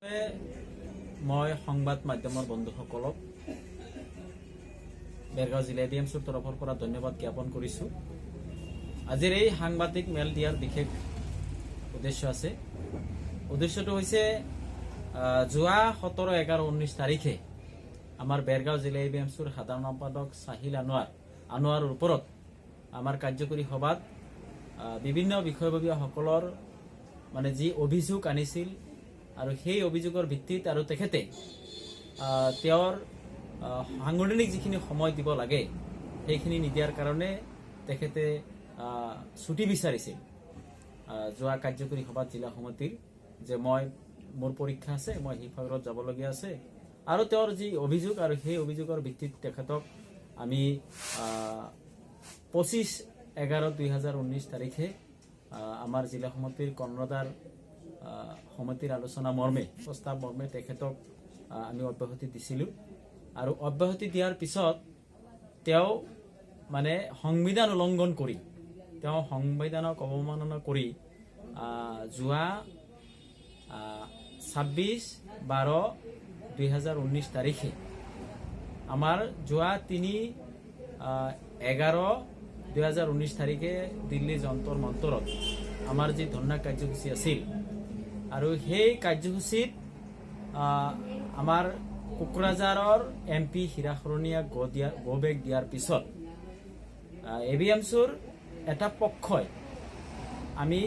মই সংবাদ মাধ্যমৰ বন্ধুসকলক বেৰগাঁও জিলা এবিএমচিৰ তৰফৰ পৰা ধন্যবাদ জ্ঞাপন কৰিছোঁ। আজিৰ এই সাংবাদিক মেল দিয়াৰ বিশেষ উদ্দেশ্য আছে। উদ্দেশ্যটো হৈছে যোৱা 17, 11, 19 তাৰিখে আমাৰ বেৰগাঁও জিলা এবিএমচিৰ সাধাৰণ সম্পাদক চাহিল আনোৱাৰৰ ওপৰত আমাৰ কাৰ্যকৰী সভাত বিভিন্ন বিষয়ববীয়াসকলৰ মানে যি অভিযোগ আনিছিল আৰু সেই অভিযোগৰ ভিত্তিত আৰু তেখেতে তেওঁৰ সাংগঠনিক যিখিনি সময় দিব লাগে সেইখিনি নিদিয়াৰ কাৰণে তেখেতে ছুটি বিচাৰিছিল। যোৱা কাৰ্যকৰী সভাত জিলা সমিতিৰ যে মোৰ পৰীক্ষা আছে, মই শিৱসাগৰত যাবলগীয়া আছে আৰু তেওঁৰ যি অভিযোগ আৰু সেই অভিযোগৰ ভিত্তিত তেখেতক আমি 25/11/2019 তাৰিখে আমাৰ জিলা সমিতিৰ কৰ্ণধাৰ সমিতিৰ আলোচনা মৰ্মে প্ৰস্তাৱ মৰ্মে তেখেতক আমি অব্যাহতি দিছিলোঁ আৰু অব্যাহতি দিয়াৰ পিছত তেওঁ মানে সংবিধান উলংঘন কৰি তেওঁ সংবিধানক অৱমাননা কৰি যোৱা 26/12/2019 তাৰিখে আমাৰ যোৱা 3/11/2019 তাৰিখে দিল্লী যন্তৰ মন্তৰত আমাৰ যি ধৰ্ণা কাৰ্যসূচী আছিল আৰু সেই কাৰ্যসূচীত আমাৰ কোকৰাঝাৰৰ MP হিৰাসৰণীয়া গো বেগ দিয়াৰ পিছত এবিএমচিৰ এটা পক্ষই আমি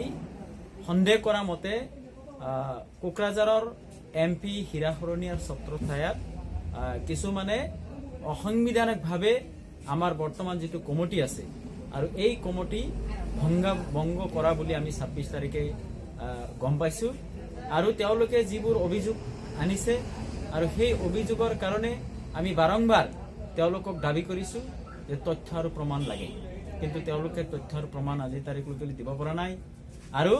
সন্দেহ কৰা মতে কোকৰাঝাৰৰ MP হিৰাসৰণীয়াৰ ছত্ৰছায়াত কিছুমানে অসাংবিধানিকভাৱে আমাৰ বৰ্তমান যিটো কমিটি আছে আৰু এই কমিটি ভংগ কৰা বুলি আমি 26 তাৰিখে গম পাইছোঁ আৰু তেওঁলোকে যিবোৰ অভিযোগ আনিছে আৰু সেই অভিযোগৰ কাৰণে আমি বাৰম্বাৰ তেওঁলোকক দাবী কৰিছোঁ যে তথ্য আৰু প্ৰমাণ লাগে, কিন্তু তেওঁলোকে তথ্য আৰু প্ৰমাণ আজিৰ তাৰিখলৈকে দিব পৰা নাই। আৰু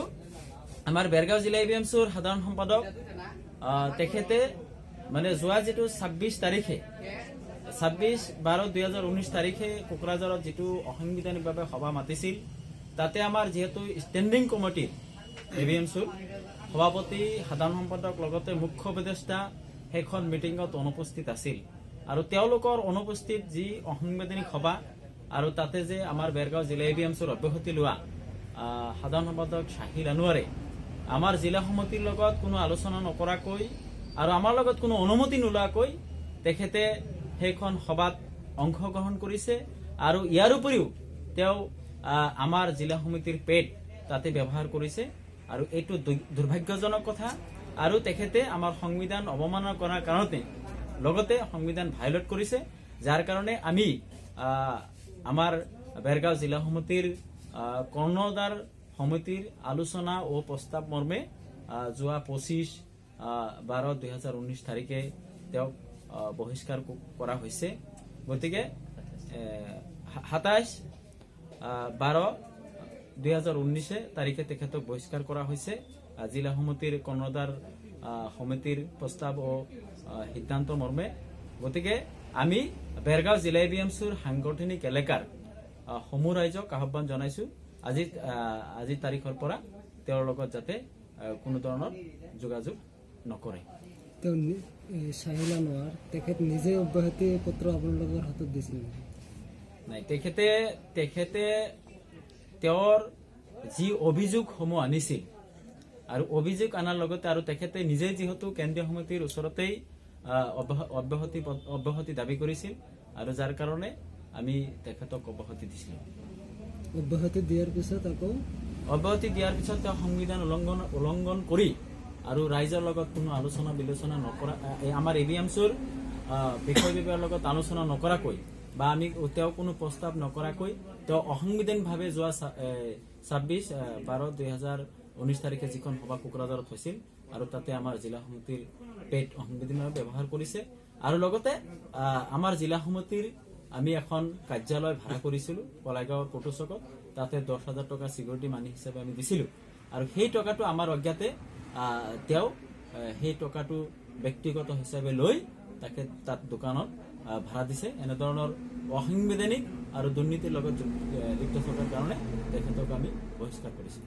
আমাৰ বেৰগাঁও জিলা এবিএমচিৰ সাধাৰণ সম্পাদক তেখেতে মানে যোৱা যিটো 26/12/2019 তাৰিখে কোকৰাঝাৰত যিটো অসাংবিধানিকভাৱে সভা মাতিছিল তাতে আমাৰ যিহেতু ষ্টেণ্ডিং কমিটিৰ এবিএমচিৰ সভাপতি সাধাৰণ সম্পাদক লগতে মুখ্য উপদেষ্টা সেইখন মিটিঙত অনুপস্থিত আছিল আৰু তেওঁলোকৰ অনুপস্থিত যি অসাংবিধানিক সভা আৰু তাতে যে আমাৰ বেৰগাঁও জিলা এবিএমচিৰ অব্যাহতি লোৱা সাধাৰণ সম্পাদক চাহিল আনোৱাৰে আমাৰ জিলা সমিতিৰ লগত কোনো আলোচনা নকৰাকৈ আৰু আমাৰ লগত কোনো অনুমতি নোলোৱাকৈ তেখেতে সেইখন সভাত অংশগ্ৰহণ কৰিছে আৰু ইয়াৰ উপৰিও তেওঁ আমাৰ জিলা সমিতিৰ পেট তাতে ব্যৱহাৰ কৰিছে আৰু এইটো দুৰ্ভাগ্যজনক কথা আৰু তেখেতে আমাৰ সংবিধান অৱমাননা কৰাৰ কাৰণতে লগতে সংবিধান ভায়োলেট কৰিছে, যাৰ কাৰণে আমি আমাৰ বেৰগাঁও জিলা সমিতিৰ কৰ্ণধাৰ সমিতিৰ আলোচনা ও প্ৰস্তাৱ মৰ্মে যোৱা 25/12/2019 তাৰিখে তেওঁক বহিষ্কাৰ কৰা হৈছে। গতিকে 27/12/2019 তাৰিখে তেখেতক বহিষ্কাৰ কৰা হৈছে জিলা সমিতিৰ কৰ্ণধাৰ সমিতিৰ প্ৰস্তাৱ ও সিদ্ধান্ত মৰ্মে। গতিকে আমি বেৰগাঁও জিলা এবিএমচিৰ সাংগঠনিক এলেকাৰ সমূহ ৰাইজক আহ্বান জনাইছোঁ আজিৰ তাৰিখৰ পৰা তেওঁৰ লগত যাতে কোনো ধৰণৰ যোগাযোগ নকৰে। চাহিল আনোৱাৰ তেখেত নিজে অব্যাহতি পত্ৰ আপোনালোকৰ হাতত দিছিল নাই? তেখেতে তেওঁৰ যি অভিযোগসমূহ আনিছিল আৰু অভিযোগ আনাৰ লগতে আৰু তেখেতে নিজে যিহেতু কেন্দ্ৰীয় সমিতিৰ ওচৰতেই অব্যাহতি দাবী কৰিছিল আৰু যাৰ কাৰণে আমি তেখেতক অব্যাহতি দিছিলোঁ। অব্যাহতি দিয়াৰ পিছত তেওঁ সংবিধান উলংঘন কৰি আৰু ৰাইজৰ লগত কোনো আলোচনা বিলোচনা নকৰা আমাৰ এবিএমচিৰ বিষয়ববীয়াৰ লগত আলোচনা নকৰাকৈ বা আমি তেওঁ কোনো প্ৰস্তাৱ নকৰাকৈ তেওঁ অসাংবিধানিকভাৱে যোৱা 26/12/2019 তাৰিখে যিখন সভা কোকৰাঝাৰত হৈছিল আৰু তাতে আমাৰ জিলা সমিতিৰ পেট অসাংবিধানিকভাৱে ব্যৱহাৰ কৰিছে আৰু লগতে আমাৰ জিলা সমিতিৰ আমি এখন কাৰ্যালয় ভাড়া কৰিছিলোঁ কলাইগাঁৱৰ কোটো চকত, তাতে 10,000 টকা চিকিউৰিটি মানি হিচাপে আমি দিছিলোঁ আৰু সেই টকাটো আমাৰ অজ্ঞাতে তেওঁ সেই টকাটো ব্যক্তিগত হিচাপে লৈ তাত দোকানত ভাড়া দিছে। এনেধৰণৰ অসাংবিধানিক আৰু দুৰ্নীতিৰ লগত লিপ্ত থকাৰ কাৰণে তেখেতক আমি বহিষ্কাৰ কৰিছোঁ।